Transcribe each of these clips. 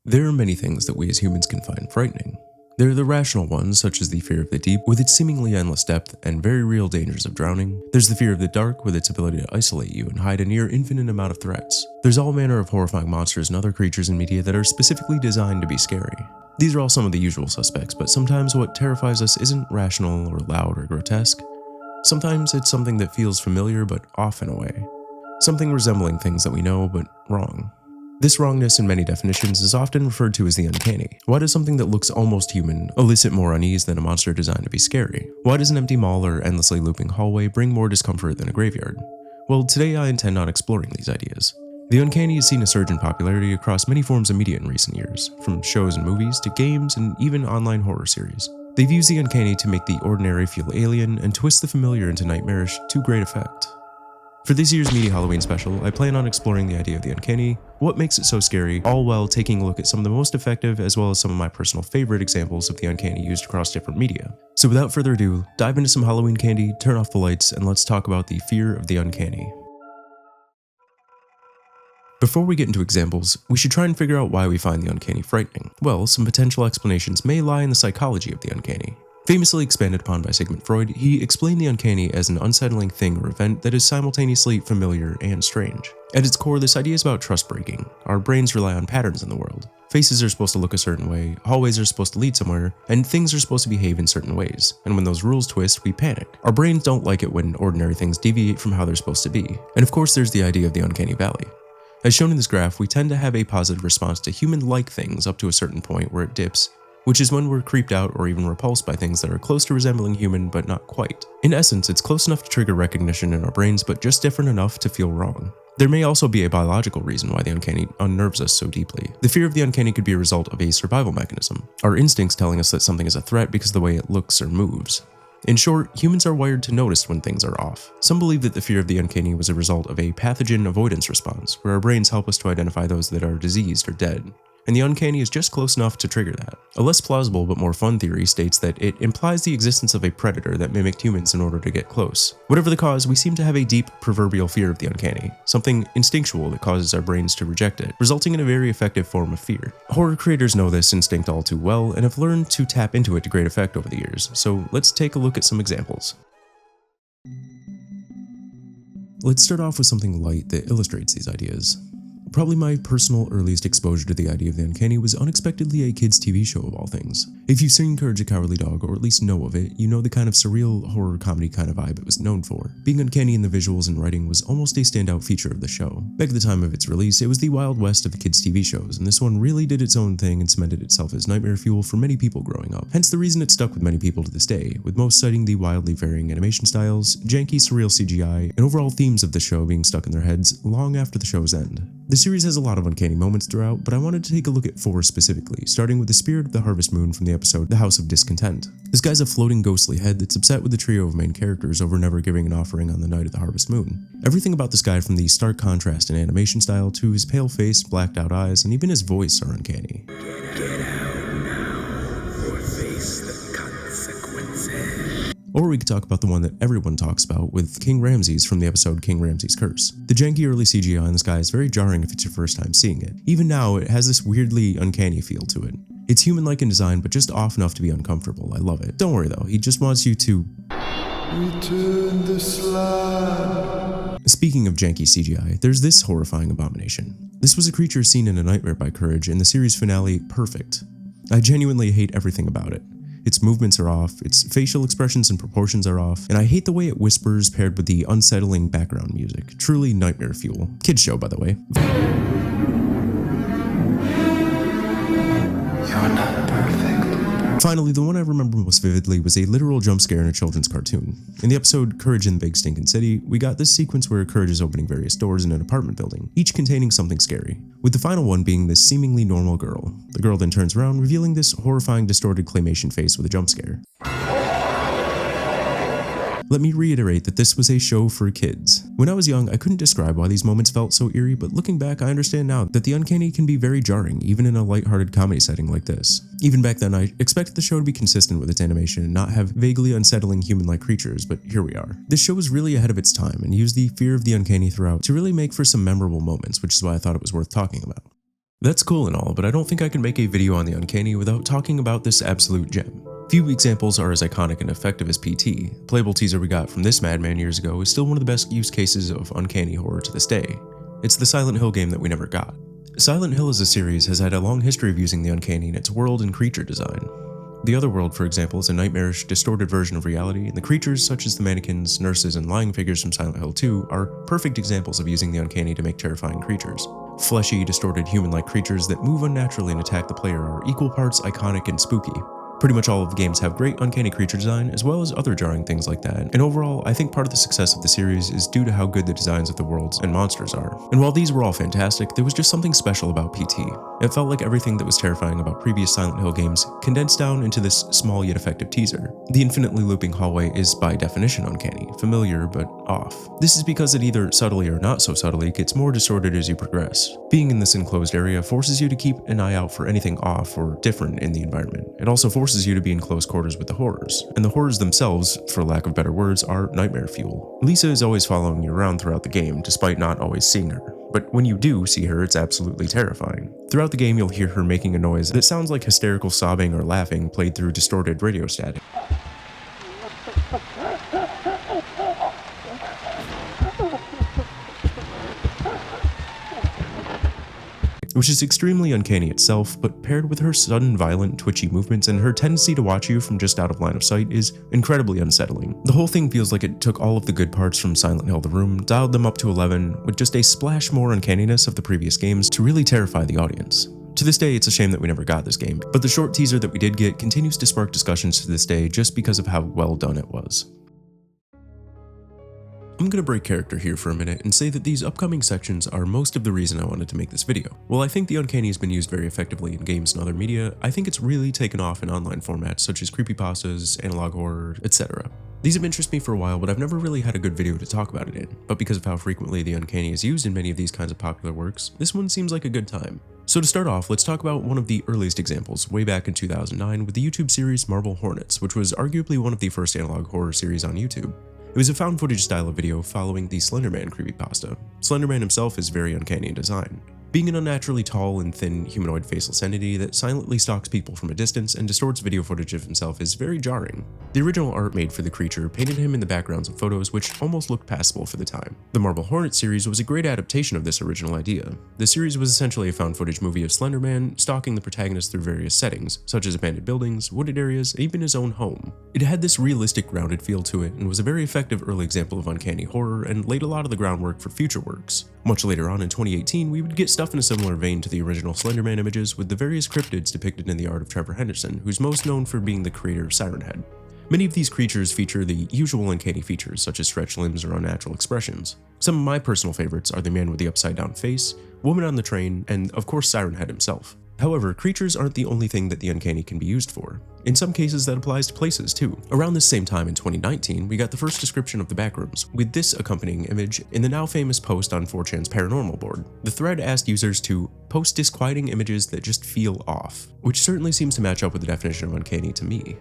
There are many things that we as humans can find frightening. There are the rational ones, such as the fear of the deep, with its seemingly endless depth and very real dangers of drowning. There's the fear of the dark, with its ability to isolate you and hide a near infinite amount of threats. There's all manner of horrifying monsters and other creatures in media that are specifically designed to be scary. These are all some of the usual suspects, but sometimes what terrifies us isn't rational or loud or grotesque. Sometimes it's something that feels familiar but off in a way. Something resembling things that we know, but wrong. This wrongness in many definitions is often referred to as the uncanny. Why does something that looks almost human elicit more unease than a monster designed to be scary? Why does an empty mall or endlessly looping hallway bring more discomfort than a graveyard? Well, today I intend on exploring these ideas. The uncanny has seen a surge in popularity across many forms of media in recent years, from shows and movies to games and even online horror series. They've used the uncanny to make the ordinary feel alien and twist the familiar into nightmarish to great effect. For this year's Meaty Halloween Special, I plan on exploring the idea of the uncanny, what makes it so scary, all while taking a look at some of the most effective as well as some of my personal favorite examples of the uncanny used across different media. So without further ado, dive into some Halloween candy, turn off the lights, and let's talk about the fear of the uncanny. Before we get into examples, we should try and figure out why we find the uncanny frightening. Well, some potential explanations may lie in the psychology of the uncanny. Famously expanded upon by Sigmund Freud, he explained the uncanny as an unsettling thing or event that is simultaneously familiar and strange. At its core, this idea is about trust breaking. Our brains rely on patterns in the world. Faces are supposed to look a certain way, hallways are supposed to lead somewhere, and things are supposed to behave in certain ways. And when those rules twist, we panic. Our brains don't like it when ordinary things deviate from how they're supposed to be. And of course, there's the idea of the uncanny valley. As shown in this graph, we tend to have a positive response to human-like things up to a certain point where it dips, which is when we're creeped out or even repulsed by things that are close to resembling human but not quite. In essence, it's close enough to trigger recognition in our brains but just different enough to feel wrong. There may also be a biological reason why the uncanny unnerves us so deeply. The fear of the uncanny could be a result of a survival mechanism, our instincts telling us that something is a threat because of the way it looks or moves. In short, humans are wired to notice when things are off. Some believe that the fear of the uncanny was a result of a pathogen avoidance response, where our brains help us to identify those that are diseased or dead. And the uncanny is just close enough to trigger that. A less plausible but more fun theory states that it implies the existence of a predator that mimicked humans in order to get close. Whatever the cause, we seem to have a deep proverbial fear of the uncanny, something instinctual that causes our brains to reject it, resulting in a very effective form of fear. Horror creators know this instinct all too well and have learned to tap into it to great effect over the years, so let's take a look at some examples. Let's start off with something light that illustrates these ideas. Probably my personal earliest exposure to the idea of the uncanny was unexpectedly a kids' TV show of all things. If you've seen Courage the Cowardly Dog, or at least know of it, you know the kind of surreal horror comedy kind of vibe it was known for. Being uncanny in the visuals and writing was almost a standout feature of the show. Back at the time of its release, it was the Wild West of the kids' TV shows, and this one really did its own thing and cemented itself as nightmare fuel for many people growing up. Hence the reason it stuck with many people to this day, with most citing the wildly varying animation styles, janky surreal CGI, and overall themes of the show being stuck in their heads long after the show's end. The series has a lot of uncanny moments throughout, but I wanted to take a look at 4 specifically, starting with the spirit of the Harvest Moon from the episode The House of Discontent. This guy's a floating ghostly head that's upset with the trio of main characters over never giving an offering on the night of the Harvest Moon. Everything about this guy, from the stark contrast in animation style to his pale face, blacked out eyes, and even his voice, are uncanny. Get out now, or face the consequences. Or we could talk about the one that everyone talks about with King Ramses from the episode King Ramses' Curse. The janky early CGI in this guy is very jarring if it's your first time seeing it. Even now, it has this weirdly uncanny feel to it. It's human-like in design, but just off enough to be uncomfortable. I love it. Don't worry though, he just wants you to return the slab. Speaking of janky CGI, there's this horrifying abomination. This was a creature seen in A Nightmare by Courage in the series finale Perfect. I genuinely hate everything about it. Its movements are off, its facial expressions and proportions are off, and I hate the way it whispers paired with the unsettling background music. Truly nightmare fuel. Kids show, by the way. You're not perfect. Finally, the one I remember most vividly was a literal jump scare in a children's cartoon. In the episode Courage in the Big Stinkin' City, we got this sequence where Courage is opening various doors in an apartment building, each containing something scary, with the final one being this seemingly normal girl. The girl then turns around, revealing this horrifying distorted claymation face with a jump scare. Let me reiterate that this was a show for kids. When I was young, I couldn't describe why these moments felt so eerie, but looking back, I understand now that the uncanny can be very jarring, even in a lighthearted comedy setting like this. Even back then, I expected the show to be consistent with its animation and not have vaguely unsettling human-like creatures, but here we are. This show was really ahead of its time and used the fear of the uncanny throughout to really make for some memorable moments, which is why I thought it was worth talking about. That's cool and all, but I don't think I can make a video on the Uncanny without talking about this absolute gem. Few examples are as iconic and effective as PT. The playable teaser we got from this madman years ago is still one of the best use cases of uncanny horror to this day. It's the Silent Hill game that we never got. Silent Hill as a series has had a long history of using the uncanny in its world and creature design. The Otherworld, for example, is a nightmarish, distorted version of reality, and the creatures such as the mannequins, nurses, and lying figures from Silent Hill 2 are perfect examples of using the uncanny to make terrifying creatures. Fleshy, distorted, human-like creatures that move unnaturally and attack the player are equal parts iconic and spooky. Pretty much all of the games have great uncanny creature design, as well as other jarring things like that, and overall, I think part of the success of the series is due to how good the designs of the worlds and monsters are. And while these were all fantastic, there was just something special about PT. It felt like everything that was terrifying about previous Silent Hill games condensed down into this small yet effective teaser. The infinitely looping hallway is by definition uncanny, familiar but off. This is because it either subtly or not so subtly gets more distorted as you progress. Being in this enclosed area forces you to keep an eye out for anything off or different in the environment. It also forces you to be in close quarters with the horrors, and the horrors themselves, for lack of better words, are nightmare fuel. Lisa is always following you around throughout the game, despite not always seeing her. But when you do see her, it's absolutely terrifying. Throughout the game, you'll hear her making a noise that sounds like hysterical sobbing or laughing played through distorted radio static. Which is extremely uncanny itself, but paired with her sudden violent twitchy movements and her tendency to watch you from just out of line of sight is incredibly unsettling. The whole thing feels like it took all of the good parts from Silent Hill The Room, dialed them up to 11, with just a splash more uncanniness of the previous games to really terrify the audience. To this day, it's a shame that we never got this game, but the short teaser that we did get continues to spark discussions to this day just because of how well done it was. I'm gonna break character here for a minute and say that these upcoming sections are most of the reason I wanted to make this video. While I think the uncanny has been used very effectively in games and other media, I think it's really taken off in online formats such as creepypastas, analog horror, etc. These have interested me for a while, but I've never really had a good video to talk about it in. But because of how frequently the uncanny is used in many of these kinds of popular works, this one seems like a good time. So to start off, let's talk about one of the earliest examples, way back in 2009 with the YouTube series Marble Hornets, which was arguably one of the first analog horror series on YouTube. It was a found footage style of video following the Slenderman creepypasta. Slenderman himself is very uncanny in design, being an unnaturally tall and thin humanoid faceless entity that silently stalks people from a distance and distorts video footage of himself is very jarring. The original art made for the creature painted him in the backgrounds of photos which almost looked passable for the time. The Marble Hornet series was a great adaptation of this original idea. The series was essentially a found footage movie of Slenderman stalking the protagonist through various settings, such as abandoned buildings, wooded areas, and even his own home. It had this realistic, grounded feel to it and was a very effective early example of uncanny horror and laid a lot of the groundwork for future works. Much later on in 2018, we would get stuff in a similar vein to the original Slenderman images with the various cryptids depicted in the art of Trevor Henderson, who's most known for being the creator of Siren Head. Many of these creatures feature the usual uncanny features such as stretched limbs or unnatural expressions. Some of my personal favorites are the man with the upside down face, woman on the train, and of course Siren Head himself. However, creatures aren't the only thing that the uncanny can be used for. In some cases that applies to places too. Around this same time in 2019, we got the first description of the backrooms, with this accompanying image in the now famous post on 4chan's paranormal board. The thread asked users to post disquieting images that just feel off, which certainly seems to match up with the definition of uncanny to me.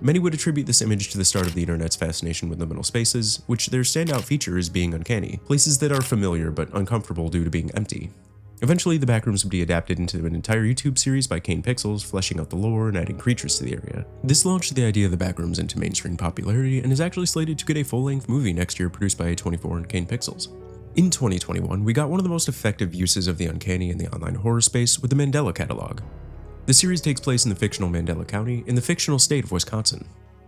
Many would attribute this image to the start of the internet's fascination with liminal spaces, which their standout feature is being uncanny, places that are familiar but uncomfortable due to being empty. Eventually, the backrooms would be adapted into an entire YouTube series by Kane Pixels, fleshing out the lore and adding creatures to the area. This launched the idea of the backrooms into mainstream popularity and is actually slated to get a full-length movie next year produced by A24 and Kane Pixels. In 2021, we got one of the most effective uses of the uncanny in the online horror space with the Mandela Catalog. The series takes place in the fictional Mandela County in the fictional state of Wisconsin.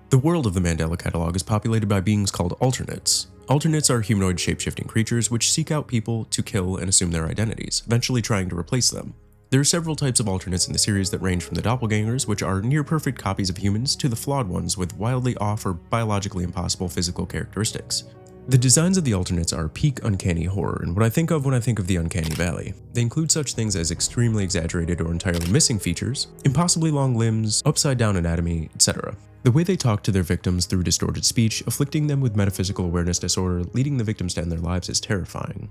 The world of the Mandela Catalog is populated by beings called alternates. Alternates are humanoid shape-shifting creatures which seek out people to kill and assume their identities, eventually trying to replace them. There are several types of alternates in the series that range from the doppelgangers, which are near-perfect copies of humans, to the flawed ones with wildly off or biologically impossible physical characteristics. The designs of the alternates are peak uncanny horror, and what I think of when I think of the Uncanny Valley. They include such things as extremely exaggerated or entirely missing features, impossibly long limbs, upside-down anatomy, etc. The way they talk to their victims through distorted speech, afflicting them with metaphysical awareness disorder, leading the victims to end their lives is terrifying.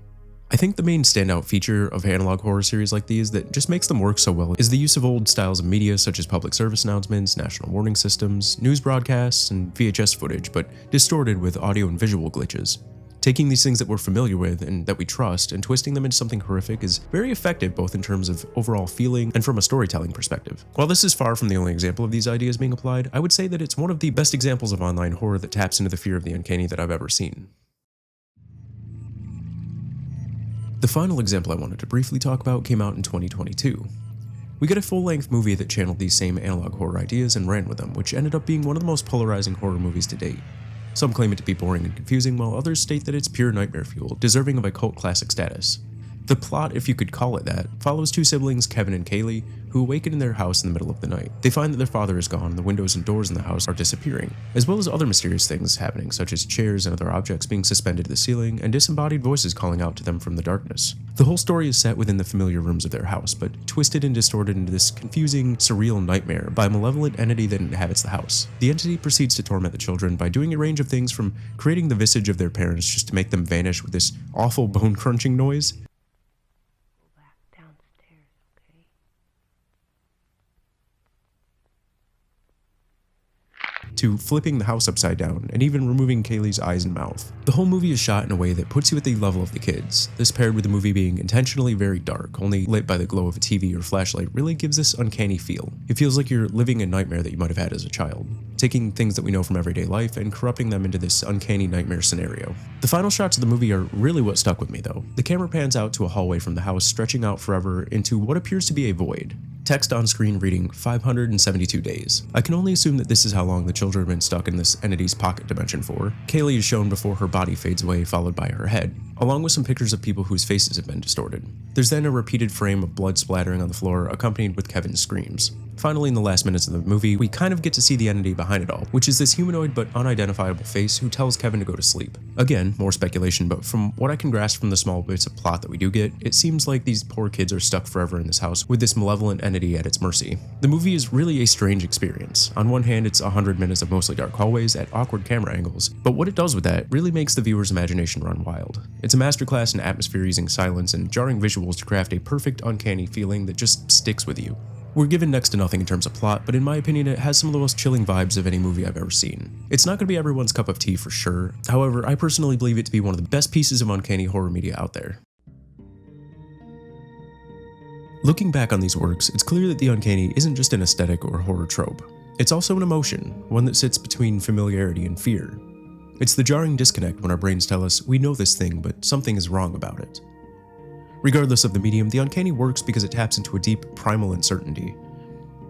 I think the main standout feature of analog horror series like these that just makes them work so well is the use of old styles of media such as public service announcements, national warning systems, news broadcasts, and VHS footage, but distorted with audio and visual glitches. Taking these things that we're familiar with and that we trust and twisting them into something horrific is very effective both in terms of overall feeling and from a storytelling perspective. While this is far from the only example of these ideas being applied, I would say that it's one of the best examples of online horror that taps into the fear of the uncanny that I've ever seen. The final example I wanted to briefly talk about came out in 2022. We got a full-length movie that channeled these same analog horror ideas and ran with them, which ended up being one of the most polarizing horror movies to date. Some claim it to be boring and confusing, while others state that it's pure nightmare fuel, deserving of a cult classic status. The plot, if you could call it that, follows two siblings, Kevin and Kaylee, who awaken in their house in the middle of the night. They find that their father is gone and the windows and doors in the house are disappearing, as well as other mysterious things happening, such as chairs and other objects being suspended to the ceiling and disembodied voices calling out to them from the darkness. The whole story is set within the familiar rooms of their house, but twisted and distorted into this confusing, surreal nightmare by a malevolent entity that inhabits the house. The entity proceeds to torment the children by doing a range of things from creating the visage of their parents just to make them vanish with this awful bone-crunching noise, to flipping the house upside down, and even removing Kaylee's eyes and mouth. The whole movie is shot in a way that puts you at the level of the kids. This, paired with the movie being intentionally very dark, only lit by the glow of a TV or flashlight, really gives this uncanny feel. It feels like you're living a nightmare that you might have had as a child, taking things that we know from everyday life and corrupting them into this uncanny nightmare scenario. The final shots of the movie are really what stuck with me though. The camera pans out to a hallway from the house, stretching out forever into what appears to be a void. Text on screen reading 572 days. I can only assume that this is how long the children have been stuck in this entity's pocket dimension for. Kaylee is shown before her body fades away, followed by her head, along with some pictures of people whose faces have been distorted. There's then a repeated frame of blood splattering on the floor, accompanied with Kevin's screams. Finally, in the last minutes of the movie, we kind of get to see the entity behind it all, which is this humanoid but unidentifiable face who tells Kevin to go to sleep. Again, more speculation, but from what I can grasp from the small bits of plot that we do get, it seems like these poor kids are stuck forever in this house with this malevolent entity at its mercy. The movie is really a strange experience. On one hand, it's 100 minutes of mostly dark hallways at awkward camera angles, but what it does with that really makes the viewer's imagination run wild. It's a masterclass in atmosphere using silence and jarring visuals to craft a perfect uncanny feeling that just sticks with you. We're given next to nothing in terms of plot, but in my opinion it has some of the most chilling vibes of any movie I've ever seen. It's not going to be everyone's cup of tea for sure, however I personally believe it to be one of the best pieces of uncanny horror media out there. Looking back on these works, it's clear that the uncanny isn't just an aesthetic or horror trope. It's also an emotion, one that sits between familiarity and fear. It's the jarring disconnect when our brains tell us we know this thing, but something is wrong about it. Regardless of the medium, the uncanny works because it taps into a deep, primal uncertainty.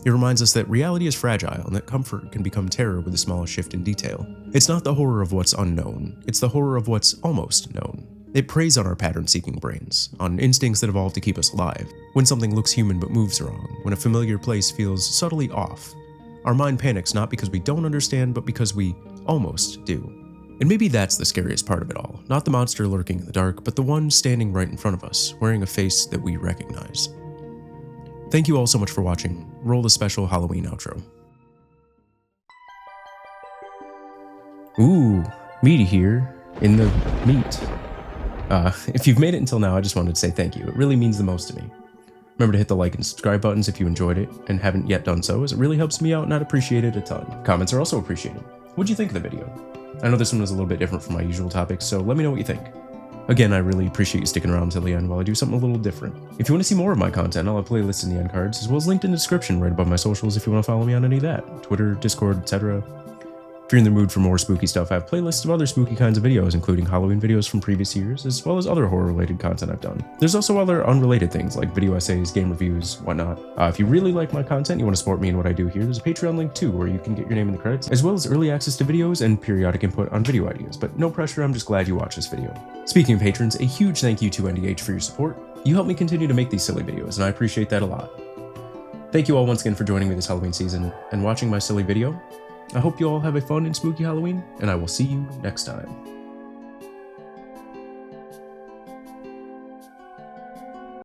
It reminds us that reality is fragile and that comfort can become terror with the smallest shift in detail. It's not the horror of what's unknown, it's the horror of what's almost known. It preys on our pattern-seeking brains, on instincts that evolve to keep us alive. When something looks human but moves wrong, when a familiar place feels subtly off, our mind panics not because we don't understand, but because we almost do. And maybe that's the scariest part of it all, not the monster lurking in the dark, but the one standing right in front of us, wearing a face that we recognize. Thank you all so much for watching. Roll the special Halloween outro. Ooh, Meaty here, in the meat. If you've made it until now, I just wanted to say thank you. It really means the most to me. Remember to hit the like and subscribe buttons if you enjoyed it and haven't yet done so, as it really helps me out and I'd appreciate it a ton. Comments are also appreciated. What'd you think of the video? I know this one was a little bit different from my usual topics, so let me know what you think. Again, I really appreciate you sticking around until the end while I do something a little different. If you want to see more of my content, I'll have playlists in the end cards, as well as linked in the description right above my socials if you want to follow me on any of that. Twitter, Discord, etc. If you're in the mood for more spooky stuff, I have playlists of other spooky kinds of videos, including Halloween videos from previous years, as well as other horror-related content I've done. There's also other unrelated things, like video essays, game reviews, whatnot. If you really like my content, you want to support me in what I do here, there's a Patreon link too, where you can get your name in the credits, as well as early access to videos and periodic input on video ideas, but no pressure, I'm just glad you watched this video. Speaking of patrons, a huge thank you to NDH for your support. You help me continue to make these silly videos, and I appreciate that a lot. Thank you all once again for joining me this Halloween season and watching my silly video. I hope you all have a fun and spooky Halloween, and I will see you next time.